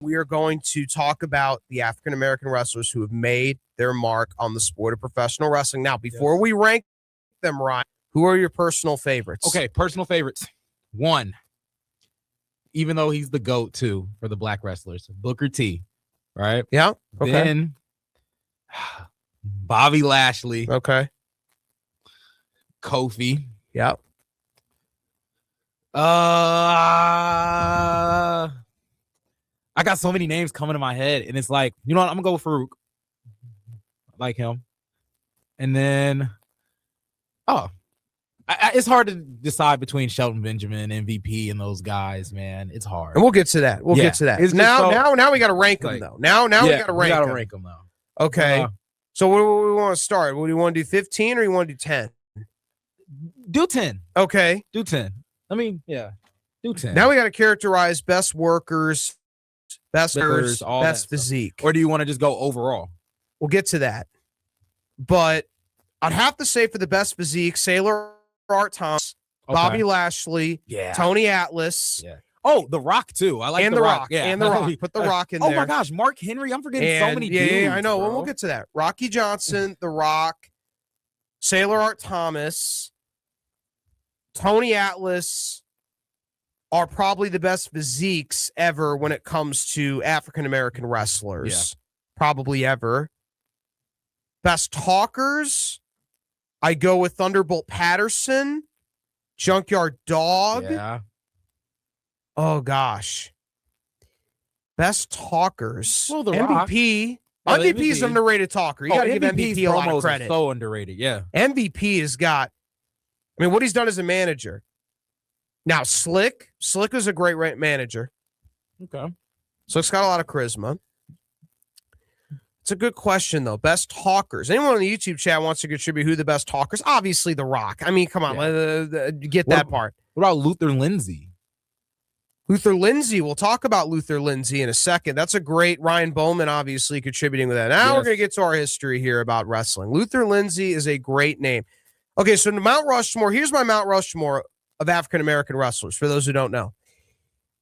we are going to talk about the African-American wrestlers who have made their mark on the sport of professional wrestling. Now, before we rank them, Ryan, who are your personal favorites? Okay, personal favorites. One, even though he's the GOAT, too, for the black wrestlers, Booker T, right? Yeah, okay. Then, Bobby Lashley. Okay. Kofi. Yep. I got so many names coming to my head, and it's like, you know what? I'm gonna go with Farouk. I like him. And then, it's hard to decide between Shelton Benjamin, MVP, and those guys, man. It's hard. And we'll get to that. We'll get to that. Now we got to rank them, though. Now we got to rank them. Though. Okay. So what do we want to start? What do you want to do, 15 or you want to do 10? Do 10. Okay. Do 10. I mean, yeah. Do 10. Now we got to characterize best workers, best physique. Or do you want to just go overall? We'll get to that. But I'd have to say for the best physique, Sailor Art Thomas, Bobby Lashley, Tony Atlas. Yeah. Oh, The Rock, too. I like The Rock. Yeah. And The Rock. Put The Rock in there. Oh, my gosh. Mark Henry. I'm forgetting so many dudes. Yeah, I know. Bro. Well, we'll get to that. Rocky Johnson, The Rock, Sailor Art Thomas, Tony Atlas are probably the best physiques ever when it comes to African-American wrestlers. Yeah. Probably ever. Best talkers, I go with Thunderbolt Patterson, Junkyard Dog. Yeah. Oh, gosh. Best talkers. Well, The MVP. Rock. MVP is an underrated talker. You got to give MVP a lot of credit. So underrated, yeah. MVP has got, I mean, what he's done as a manager. Now, Slick is a great manager. Okay. Slick's got a lot of charisma. It's a good question, though. Best talkers. Anyone on the YouTube chat wants to contribute who the best talkers? Obviously, The Rock. I mean, come on. Get that part. What about Luther Lindsay? Luther Lindsay. We'll talk about Luther Lindsay in a second. That's a great Ryan Bowman, obviously, contributing with that. Now we're going to get to our history here about wrestling. Luther Lindsay is a great name. Okay, so Mount Rushmore. Here's my Mount Rushmore of African-American wrestlers, for those who don't know.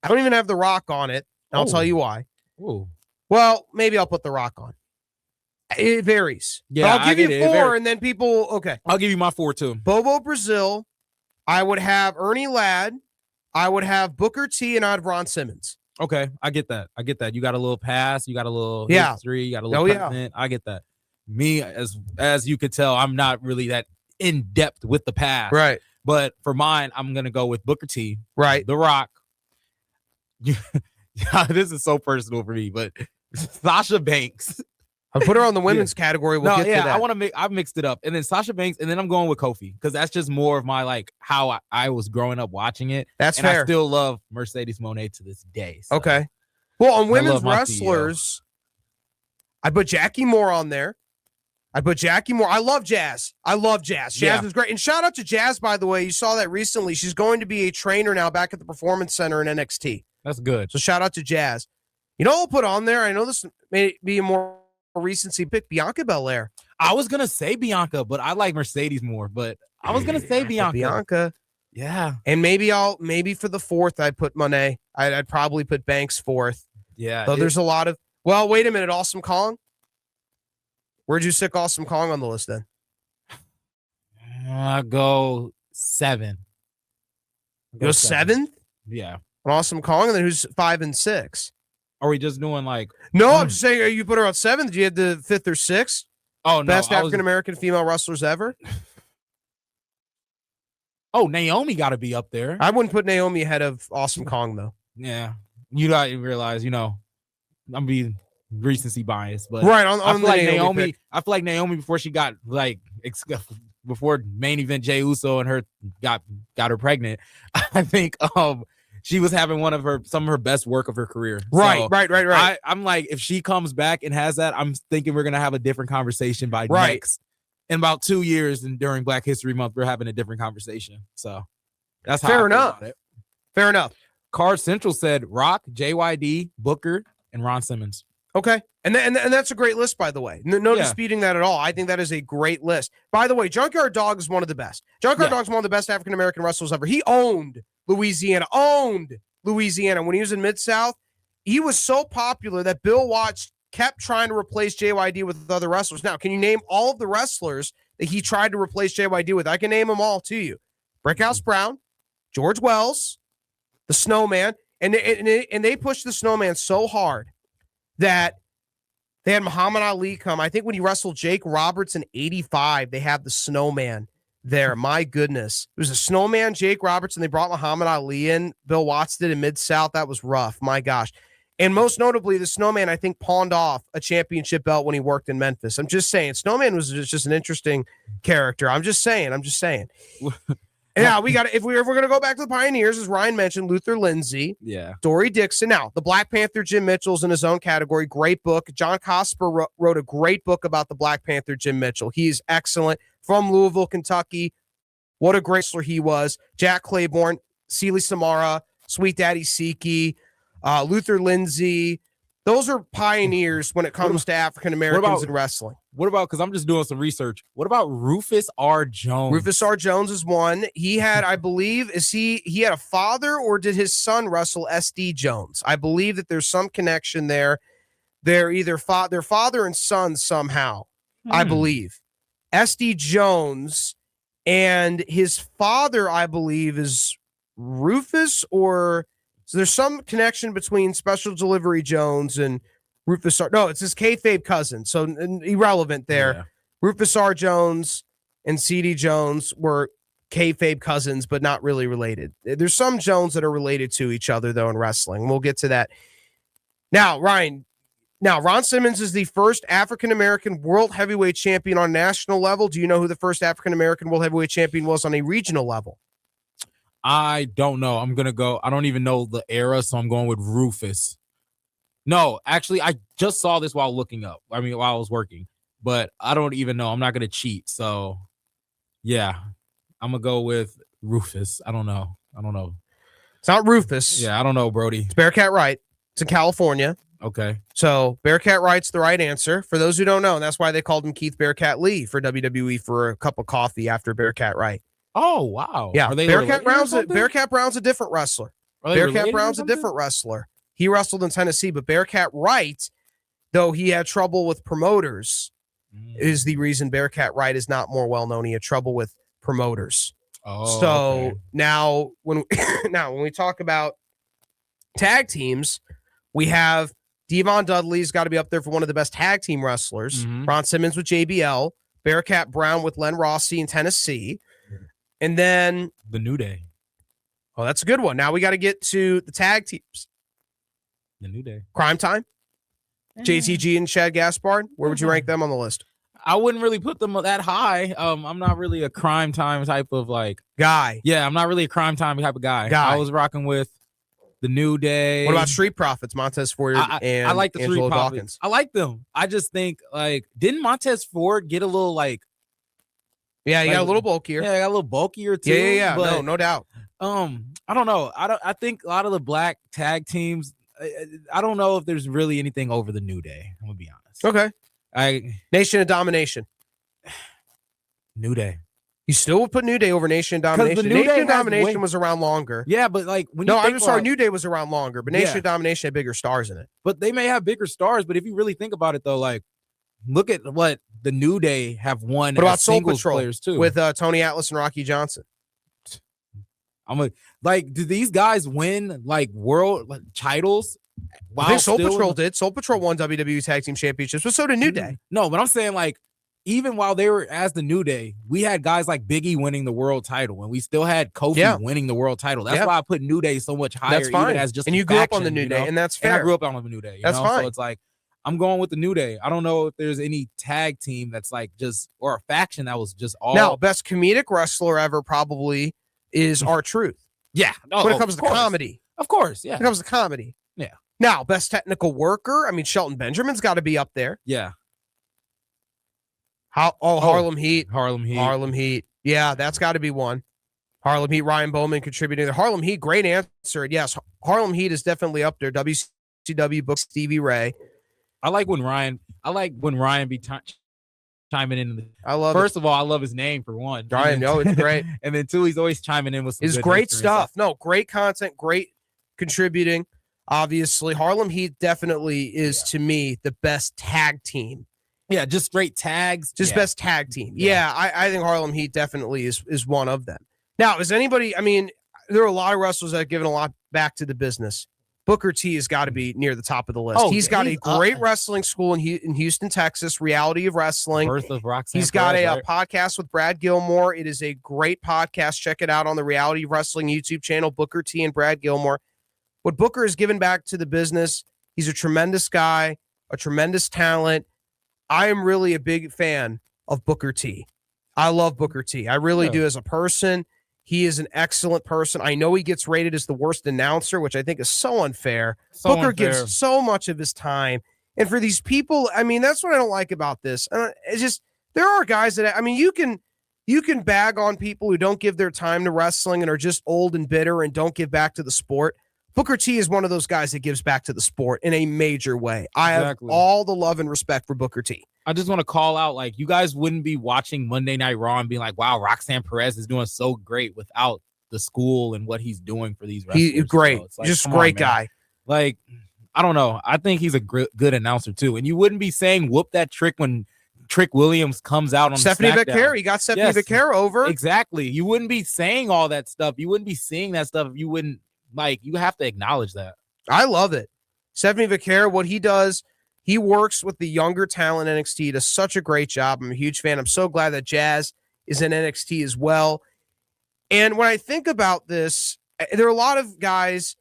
I don't even have The Rock on it. I'll tell you why. Ooh. Well, maybe I'll put The Rock on. It varies. Yeah, but I'll give you 4, and then people, okay. I'll give you my 4, too. Bobo Brazil. I would have Ernie Ladd. I would have Booker T, and I'd have Ron Simmons. Okay, I get that. You got a little pass. You got a little history. You got a little content. I get that. Me, as you could tell, I'm not really that in-depth with the past. Right. But for mine, I'm going to go with Booker T. Right. The Rock. This is so personal for me, but Sasha Banks. I'll put her on the women's category. We'll get to that. I've mixed it up. And then Sasha Banks, and then I'm going with Kofi, because that's just more of my, like, how I was growing up watching it. That's fair. I still love Mercedes Moné to this day. So. Okay. Well, on women's wrestlers, I put Jackie Moore on there. I love Jazz. Jazz is great. And shout out to Jazz, by the way. You saw that recently. She's going to be a trainer now back at the Performance Center in NXT. That's good. So shout out to Jazz. You know what I'll put on there? I know this may be a more recency pick, Bianca Belair. I was going to say Bianca, but I like Mercedes more. But I was going to say Bianca. Yeah. And maybe for the 4th, I'd put Monet. I'd probably put Banks 4th. Yeah. Though there's a lot of, well, wait a minute. Awesome Kong. Where'd you stick Awesome Kong on the list then? I'll go 7. Go 7th? Yeah. Awesome Kong, and then who's 5 and 6? Are we just doing like? No, I'm just saying. You put her on 7th. Did you have the 5th or 6th? Oh no, best African American female wrestlers ever. Oh, Naomi got to be up there. I wouldn't put Naomi ahead of Awesome Kong though. Yeah, you got to realize, I'm being recency bias, but right I feel like Naomi. I feel like Naomi before she got before main event Jey Uso and her got her pregnant. I think she was having some of her best work of her career. Right, so right. I'm like, if she comes back and has that, I'm thinking we're gonna have a different conversation by next. In about 2 years, and during Black History Month, we're having a different conversation. So that's how fair enough. Fair enough. Card Central said Rock, JYD, Booker, and Ron Simmons. Okay. And that's a great list, by the way. No disputing that at all. I think that is a great list. By the way, Junkyard Dog is one of the best. Junkyard Dog is one of the best African-American wrestlers ever. He owned Louisiana. When he was in Mid-South, he was so popular that Bill Watts kept trying to replace JYD with other wrestlers. Now, can you name all of the wrestlers that he tried to replace JYD with? I can name them all to you. Brickhouse Brown, George Wells, the Snowman, and they pushed the Snowman so hard that they had Muhammad Ali come. I think when he wrestled Jake Roberts in 85, they had the Snowman there. My goodness. It was a Snowman, Jake Roberts, and they brought Muhammad Ali in. Bill Watts did in Mid-South. That was rough. My gosh. And most notably, the Snowman, I think, pawned off a championship belt when he worked in Memphis. I'm just saying. Snowman was just an interesting character. I'm just saying. Yeah, we got to, if we're going to go back to the Pioneers, as Ryan mentioned, Luther Lindsay, Dory Dixon. Now, the Black Panther, Jim Mitchell's in his own category. Great book. John Cosper wrote a great book about the Black Panther, Jim Mitchell. He's excellent. From Louisville, Kentucky. What a great wrestler he was. Jack Claiborne, Celie Samara, Sweet Daddy Siki, Luther Lindsay. Those are pioneers when it comes to African Americans in wrestling. What about, because I'm just doing some research, what about Rufus R. Jones? Rufus R. Jones is one. He had, I believe, he had a father, or did his son wrestle SD Jones? I believe that there's some connection there. They're either their father and son somehow, I believe. SD Jones and his father, I believe, is Rufus, or so there's some connection between Special Delivery Jones and Rufus R. No, it's his kayfabe cousin, so irrelevant there. Yeah. Rufus R. Jones and C.D. Jones were kayfabe cousins, but not really related. There's some Jones that are related to each other, though, in wrestling. We'll get to that. Now, Ryan, Ron Simmons is the first African-American world heavyweight champion on national level. Do you know who the first African-American world heavyweight champion was on a regional level? I don't know. I'm going to go. I don't even know the era, so I'm going with Rufus. No, actually, I just saw this while looking up. I mean, while I was working, but I don't even know. I'm not going to cheat. So, yeah, I'm going to go with Rufus. I don't know. It's not Rufus. Yeah, I don't know, Brody. It's Bearcat Wright. It's in California. Okay. So Bearcat Wright's the right answer. For those who don't know, and that's why they called him Keith Bearcat Lee for WWE for a cup of coffee after Bearcat Wright. Oh, wow. Yeah, Bearcat Brown's a different wrestler. Bearcat Brown's a different wrestler. He wrestled in Tennessee, but Bearcat Wright, though he had trouble with promoters, is the reason Bearcat Wright is not more well-known. He had trouble with promoters. Oh, so okay. Now when we talk about tag teams, we have Devon Dudley's got to be up there for one of the best tag team wrestlers. Ron Simmons with JBL, Bearcat Brown with Len Rossi in Tennessee. And then the New Day. Oh, that's a good one. Now we got to get to the tag teams. The New Day. Crime Time. JTG and Chad Gaspard. Where would you rank them on the list? I wouldn't really put them that high. I'm not really a Crime Time type of guy. Yeah, I'm not really a Crime Time type of guy. I was rocking with the New Day. What about Street Profits? Montez Ford and I like the Angelo Street Profits. Dawkins. I like them. I just think didn't Montez Ford get a little Yeah, he got a little bulkier. Yeah, he got a little bulkier too. Yeah. But, no doubt. I don't know. I think a lot of the black tag teams. I don't know if there's really anything over the New Day. I'm gonna be honest. Okay. Nation of Domination. New Day. You still would put New Day over Nation of Domination. Nation of Domination was around longer. Yeah, but I'm sorry. New Day was around longer, but Nation of Domination had bigger stars in it. But they may have bigger stars. But if you really think about it, though, look at what the New Day have won. What about Soul Patrol players too with Tony Atlas and Rocky Johnson? Do these guys win world titles? I think Soul Patrol did. Soul Patrol won WWE Tag Team Championships, but so did New Day. No, but I'm saying even while they were as the New Day, we had guys like Big E winning the world title, and we still had Kofi winning the world title. That's why I put New Day so much higher. That's fine. Even as just and you grew up on the New Day, and that's fair. And I grew up on the New Day. That's fine. So it's I'm going with the New Day. I don't know if there's any tag team that's or a faction that was just all. Now, best comedic wrestler ever probably is R-Truth. Yeah. When it comes to comedy. Of course, yeah. When it comes to comedy. Yeah. Now, best technical worker. I mean, Shelton Benjamin's got to be up there. Yeah. Harlem Heat. Harlem Heat. Yeah, that's got to be one. Harlem Heat, Ryan Bowman contributing there. Harlem Heat, great answer. Yes, Harlem Heat is definitely up there. WCW book Stevie Ray. I like when Ryan be chiming in. I love First of all, I love his name for one. Ryan, it's great. And then two, he's always chiming in with some great stuff. No, great content, great contributing. Obviously, Harlem Heat definitely is to me the best tag team. Yeah, just straight tags. Just best tag team. Yeah, I think Harlem Heat definitely is one of them. Now, is anybody, I mean, there are a lot of wrestlers that have given a lot back to the business. Booker T has got to be near the top of the list. He's got a great wrestling school in Houston, Texas, Reality of Wrestling. Birth of Roxanne He's got Perez, a podcast with Brad Gilmore. It is a great podcast. Check it out on the Reality of Wrestling YouTube channel, Booker T and Brad Gilmore. What Booker has given back to the business, he's a tremendous guy, a tremendous talent. I am really a big fan of Booker T. I love Booker T. I really do as a person. He is an excellent person. I know he gets rated as the worst announcer, which I think is so unfair. Booker gives so much of his time. And for these people, I mean, that's what I don't like about this. It's just, there are guys that, I mean, you can bag on people who don't give their time to wrestling and are just old and bitter and don't give back to the sport. Booker T is one of those guys that gives back to the sport in a major way. I have all the love and respect for Booker T. I just want to call out, like, you guys wouldn't be watching Monday Night Raw and being like, wow, Roxanne Perez is doing so great without the school and what he's doing for these wrestlers. He's great. So like, just a great guy. Like, I don't know. I think he's a good announcer, too. And you wouldn't be saying whoop that trick when Trick Williams comes out on Stephanie Vaquero. He got Stephanie Vaquero over. Exactly. You wouldn't be saying all that stuff. You wouldn't be seeing that stuff if you wouldn't. Like, you have to acknowledge that. I love it. Stephanie Vaquero, what he does, he works with the younger talent in NXT. He does such a great job. I'm a huge fan. I'm so glad that Jazz is in NXT as well. And when I think about this, there are a lot of guys,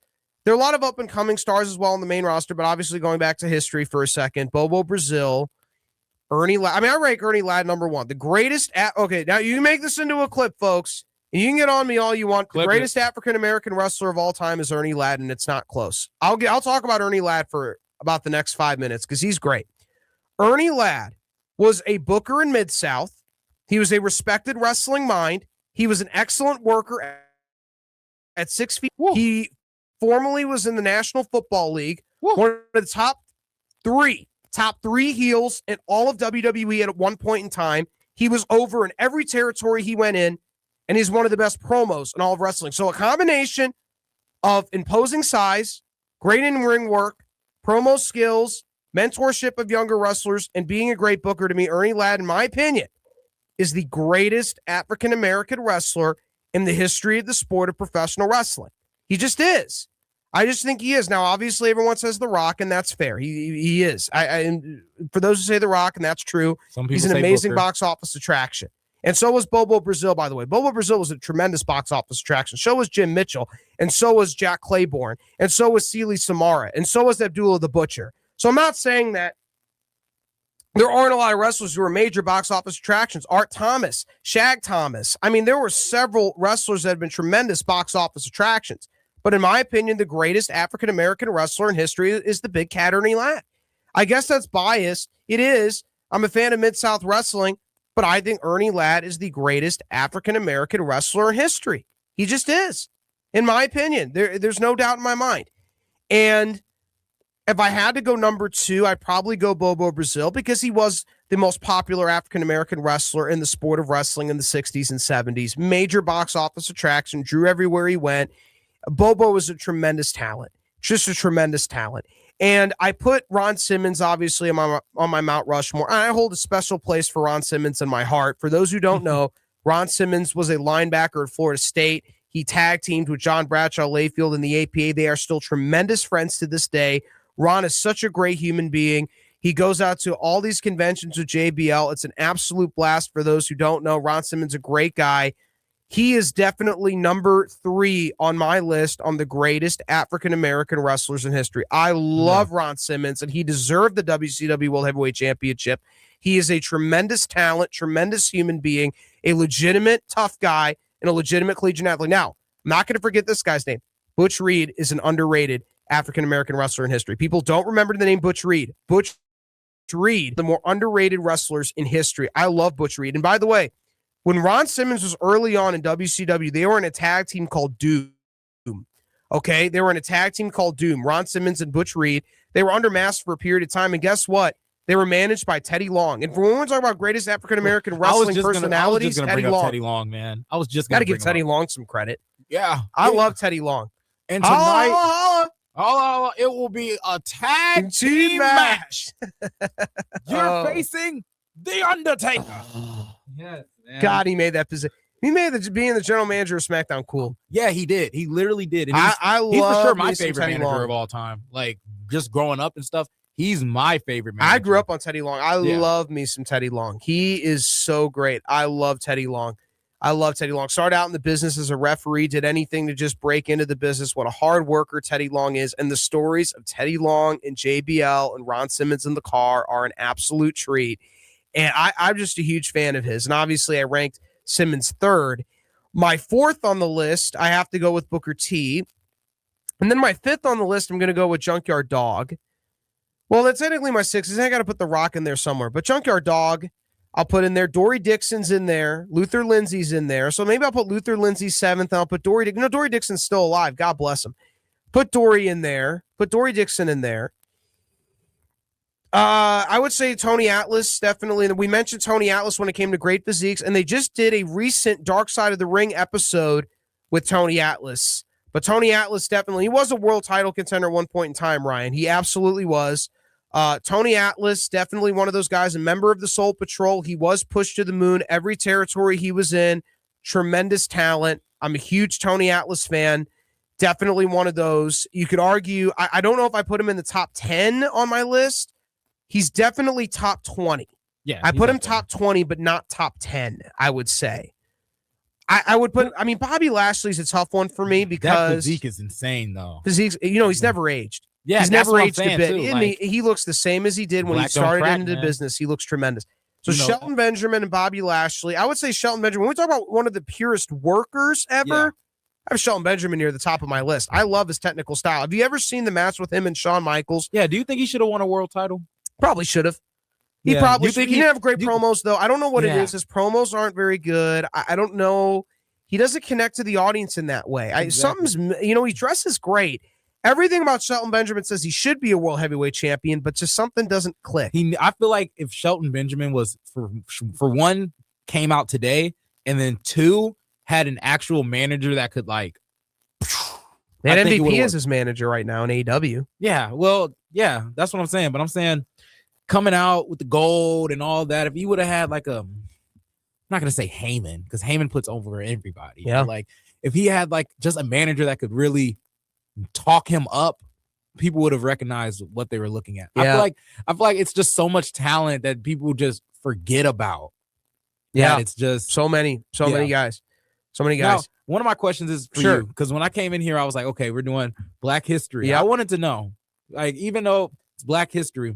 there are a lot of up-and-coming stars as well on the main roster, but obviously going back to history for a second, Bobo Brazil, Ernie Ladd. I mean, I rank Ernie Ladd number one. The greatest, okay, now you can make this into a clip, folks. You can get on me all you want. The greatest African-American wrestler of all time is Ernie Ladd, and it's not close. I'll talk about Ernie Ladd for about the next 5 minutes because he's great. Ernie Ladd was a booker in Mid-South. He was a respected wrestling mind. He was an excellent worker at 6 feet. Whoa. He formerly was in the National Football League, one of the top three heels in all of WWE at one point in time. He was over in every territory he went in. And he's one of the best promos in all of wrestling. So a combination of imposing size, great in-ring work, promo skills, mentorship of younger wrestlers, and being a great booker. To me, Ernie Ladd, in my opinion, is the greatest African-American wrestler in the history of the sport of professional wrestling. He just is. I just think he is. Now, obviously, everyone says The Rock, and that's fair. He is. And for those who say The Rock, and that's true, he's an amazing box office attraction. And so was Bobo Brazil, by the way. Bobo Brazil was a tremendous box office attraction. So was Jim Mitchell. And so was Jack Claiborne. And so was Celie Samara. And so was Abdullah the Butcher. So I'm not saying that there aren't a lot of wrestlers who are major box office attractions. Art Thomas, Shag Thomas. I mean, there were several wrestlers that have been tremendous box office attractions. But in my opinion, the greatest African-American wrestler in history is the Big Cat Ernie Ladd. I guess that's biased. It is. I'm a fan of Mid-South Wrestling. But I think Ernie Ladd is the greatest African-American wrestler in history. He just is, in my opinion. There's no doubt in my mind. And if I had to go number two, I'd probably go Bobo Brazil because he was the most popular African-American wrestler in the sport of wrestling in the 60s and 70s. Major box office attraction, drew everywhere he went. Bobo was a tremendous talent, just a tremendous talent. And I put Ron Simmons, obviously, on my Mount Rushmore. I hold a special place for Ron Simmons in my heart. For those who don't know, Ron Simmons was a linebacker at Florida State. He tag teamed with John Bradshaw Layfield in the APA. They are still tremendous friends to this day. Ron is such a great human being. He goes out to all these conventions with JBL. It's an absolute blast for those who don't know. Ron Simmons is a great guy. He is definitely number 3 on my list on the greatest African-American wrestlers in history. I love Ron Simmons, and he deserved the WCW World Heavyweight Championship. He is a tremendous talent, tremendous human being, a legitimate tough guy, and a legitimate collegiate athlete. Now, I'm not going to forget this guy's name. Butch Reed is an underrated African-American wrestler in history. People don't remember the name Butch Reed. Butch Reed, the more underrated wrestlers in history. I love Butch Reed. And by the way, when Ron Simmons was early on in WCW, they were in a tag team called Doom. Okay? They were in a tag team called Doom. Ron Simmons and Butch Reed. They were under mask for a period of time. And guess what? They were managed by Teddy Long. And for when we're talking about greatest African-American wrestling personalities, Teddy Long. Teddy Long, man. I was just going to give Teddy Long some credit. Yeah. I love Teddy Long. And tonight, Oh, it will be a tag team match. You're facing The Undertaker. Yes, man. God, he made that position. He made being the general manager of SmackDown cool. Yeah, he did. He literally did. And he's for sure my favorite manager of all time. Like, just growing up and stuff, he's my favorite manager. I grew up on Teddy Long. I love me some Teddy Long. He is so great. I love Teddy Long. Started out in the business as a referee, did anything to just break into the business. What a hard worker Teddy Long is. And the stories of Teddy Long and JBL and Ron Simmons in the car are an absolute treat. And I'm just a huge fan of his. And obviously I ranked Simmons third. My fourth on the list, I have to go with Booker T. And then my fifth on the list, I'm going to go with Junkyard Dog. Well, that's technically my sixth. I got to put The Rock in there somewhere. But Junkyard Dog, I'll put in there. Dory Dixon's in there. Luther Lindsay's in there. So maybe I'll put Luther Lindsay seventh. And I'll put Dory. No, Dory Dixon's still alive. God bless him. Put Dory in there. Put Dory Dixon in there. I would say Tony Atlas, definitely. We mentioned Tony Atlas when it came to great physiques, and they just did a recent Dark Side of the Ring episode with Tony Atlas. But Tony Atlas definitely, he was a world title contender at one point in time, Ryan. He absolutely was. Tony Atlas, definitely one of those guys, a member of the Soul Patrol. He was pushed to the moon every territory he was in. Tremendous talent. I'm a huge Tony Atlas fan. Definitely one of those. You could argue, I don't know if I put him in the top 10 on my list. He's definitely top 20. Yeah, I put him top 20, but not top 10, I would say. I would put, I mean, Bobby Lashley's a tough one for me because that physique is insane, though. Physique, he's never aged. Yeah, he's never aged a bit. Too, like, he looks the same as he did when he started into the business. He looks tremendous. So Shelton Benjamin and Bobby Lashley. I would say Shelton Benjamin. When we talk about one of the purest workers ever, I have Shelton Benjamin near the top of my list. I love his technical style. Have you ever seen the match with him and Shawn Michaels? Yeah. Do you think he should have won a world title? Probably should have. He probably should. He didn't have great promos, though. I don't know what it is. His promos aren't very good. I don't know. He doesn't connect to the audience in that way. Exactly. He dresses great. Everything about Shelton Benjamin says he should be a world heavyweight champion, but just something doesn't click. I feel like if Shelton Benjamin was, for one, came out today, and then two, had an actual manager that could, like, that MVP is his manager right now in AEW. Yeah, well, yeah, that's what I'm saying. But I'm saying coming out with the gold and all that, if he would have had like I'm not going to say Heyman, because Heyman puts over everybody. Yeah. Like if he had like just a manager that could really talk him up, people would have recognized what they were looking at. Yeah. I feel like it's just so much talent that people just forget about. Yeah. It's just so many guys. So many guys. Now, one of my questions is for you, because when I came in here, I was like, okay, we're doing Black History. Yeah. I wanted to know, like, even though it's Black History,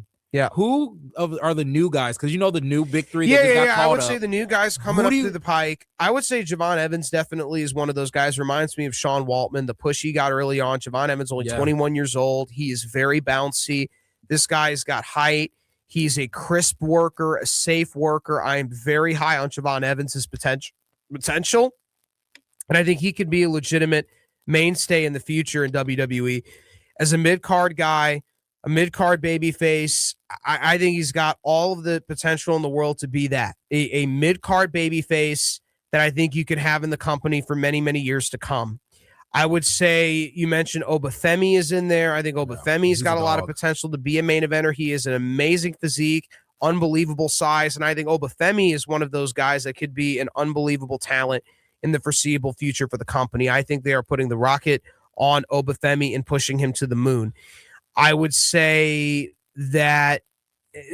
who are the new guys? Because the new big three. That I would say the new guys coming up through the pike. I would say Javon Evans definitely is one of those guys. Reminds me of Sean Waltman, the push he got early on. Javon Evans only 21 years old. He is very bouncy. This guy's got height. He's a crisp worker, a safe worker. I am very high on Javon Evans' potential. And I think he could be a legitimate mainstay in the future in WWE. As a mid-card guy, a mid-card babyface, I think he's got all of the potential in the world to be that. A mid-card babyface that I think you could have in the company for many, many years to come. I would say you mentioned Obafemi is in there. I think Obafemi's got a lot of potential to be a main eventer. He is an amazing physique, unbelievable size, and I think Obafemi is one of those guys that could be an unbelievable talent in the foreseeable future for the company. I think they are putting the rocket on Obafemi and pushing him to the moon. I would say that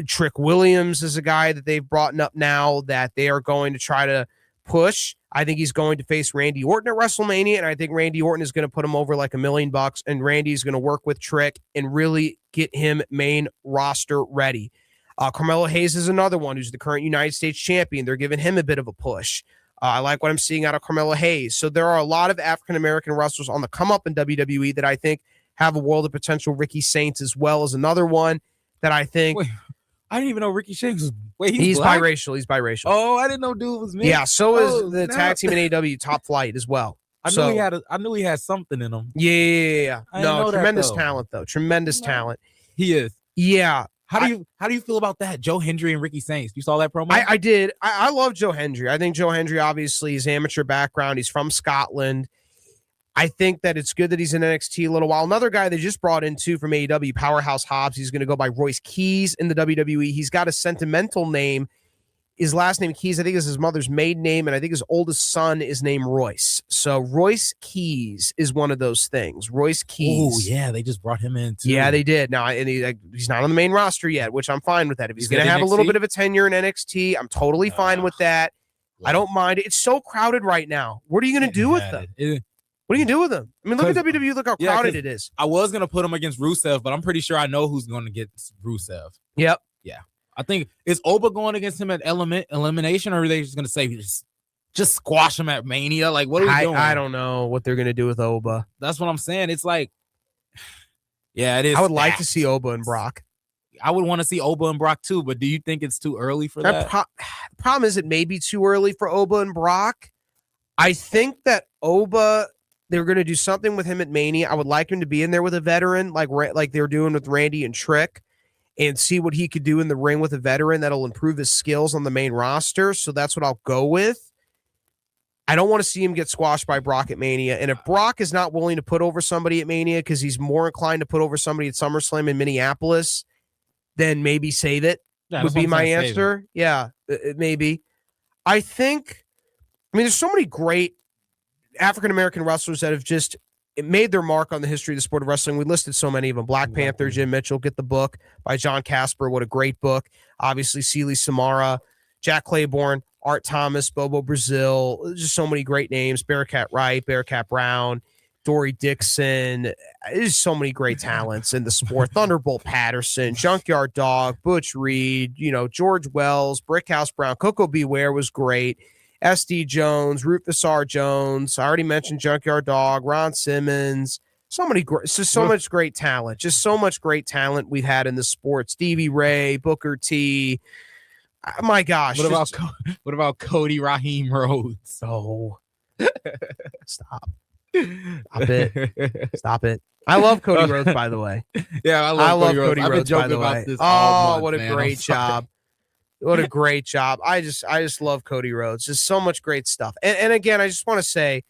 Trick Williams is a guy that they've brought up now that they are going to try to push. I think he's going to face Randy Orton at WrestleMania, and I think Randy Orton is going to put him over like $1 million, and Randy's going to work with Trick and really get him main roster ready. Carmelo Hayes is another one who's the current United States champion. They're giving him a bit of a push. I like what I'm seeing out of Carmelo Hayes. So there are a lot of African-American wrestlers on the come up in WWE that I think have a world of potential. Ricky Saints as well as another one that I think. Wait, I didn't even know Ricky Saints was. Wait, he's biracial. He's biracial. Oh, I didn't know dude was mixed. Yeah, so is the tag team in AEW, Top Flight as well. I knew he had something in him. Yeah. No, tremendous talent though. Tremendous talent. He is. Yeah. How do you feel about that? Joe Hendry and Ricky Saints. You saw that promo? I did. I love Joe Hendry. I think Joe Hendry, obviously, his amateur background. He's from Scotland. I think that it's good that he's in NXT a little while. Another guy they just brought in too from AEW, Powerhouse Hobbs. He's going to go by Royce Keys in the WWE. He's got a sentimental name. His last name Keys, I think, is his mother's maiden name, and I think his oldest son is named Royce. So Royce Keys is one of those things. Royce Keys. Oh yeah, they just brought him in too. Yeah, they did. Now, and he's not on the main roster yet, which I'm fine with that. If he's going to have a little bit of a tenure in NXT, I'm totally fine with that. Yeah. I don't mind it. It's so crowded right now. What are you going to do with them? What are you going to do with them? I mean, look at WWE. Look how crowded it is. I was going to put him against Rusev, but I'm pretty sure I know who's going to get Rusev. Yep. Yeah. I think, is Oba going against him at elimination, or are they just going to say just squash him at Mania? Like, what are we doing? I don't know what they're going to do with Oba. That's what I'm saying. It's like, yeah, it is. I would like to see Oba and Brock. I would want to see Oba and Brock too, but do you think it's too early for that? The problem is it may be too early for Oba and Brock. I think that Oba, they're going to do something with him at Mania. I would like him to be in there with a veteran, like they're doing with Randy and Trick, and see what he could do in the ring with a veteran that'll improve his skills on the main roster. So that's what I'll go with. I don't want to see him get squashed by Brock at Mania. And if Brock is not willing to put over somebody at Mania because he's more inclined to put over somebody at SummerSlam in Minneapolis, then maybe save it would be my answer. Yeah, maybe. I mean, there's so many great African-American wrestlers that have just made their mark on the history of the sport of wrestling. We listed so many of them. Black Panther, Jim Mitchell, get the book by John Casper. What a great book. Obviously, Celie Samara, Jack Claiborne, Art Thomas, Bobo Brazil, just so many great names. Bearcat Wright, Bearcat Brown, Dory Dixon. There's so many great talents in the sport. Thunderbolt Patterson, Junkyard Dog, Butch Reed, George Wells, Brickhouse Brown, Coco Beware was great. SD Jones, Rufus R. Jones. I already mentioned Junkyard Dog, Ron Simmons. So many great, just so much great talent. Just so much great talent we've had in the sport. Stevie Ray, Booker T. My gosh. What about Cody Raheem Rhodes? Oh, stop it. Stop it. I love Cody Rhodes, by the way. Yeah, I love Cody Rhodes, by the way. What a great job. What a great job. I just love Cody Rhodes. Just so much great stuff. And again, I just want to say,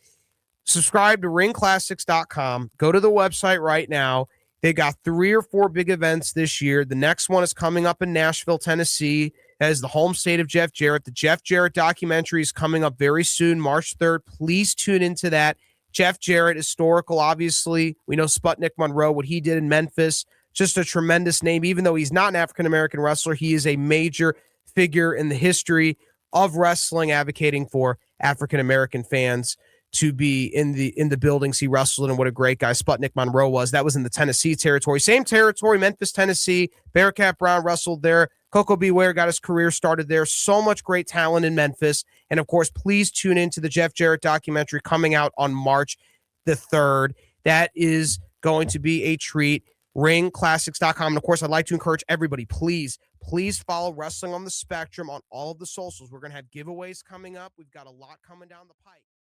subscribe to ringclassics.com. Go to the website right now. They got 3 or 4 big events this year. The next one is coming up in Nashville, Tennessee, as the home state of Jeff Jarrett. The Jeff Jarrett documentary is coming up very soon, March 3rd. Please tune into that. Jeff Jarrett, historical, obviously. We know Sputnik Monroe, what he did in Memphis. Just a tremendous name. Even though he's not an African-American wrestler, he is a major figure in the history of wrestling, advocating for African-American fans to be in the buildings he wrestled in. And what a great guy Sputnik Monroe was. That was in the Tennessee territory. Same territory, Memphis, Tennessee. Bearcat Brown wrestled there. Coco Beware got his career started there. So much great talent in Memphis. And, of course, please tune into the Jeff Jarrett documentary coming out on March the 3rd. That is going to be a treat. Ringclassics.com. And, of course, I'd like to encourage everybody, please follow Wrestling on the Spectrum on all of the socials. We're going to have giveaways coming up. We've got a lot coming down the pike.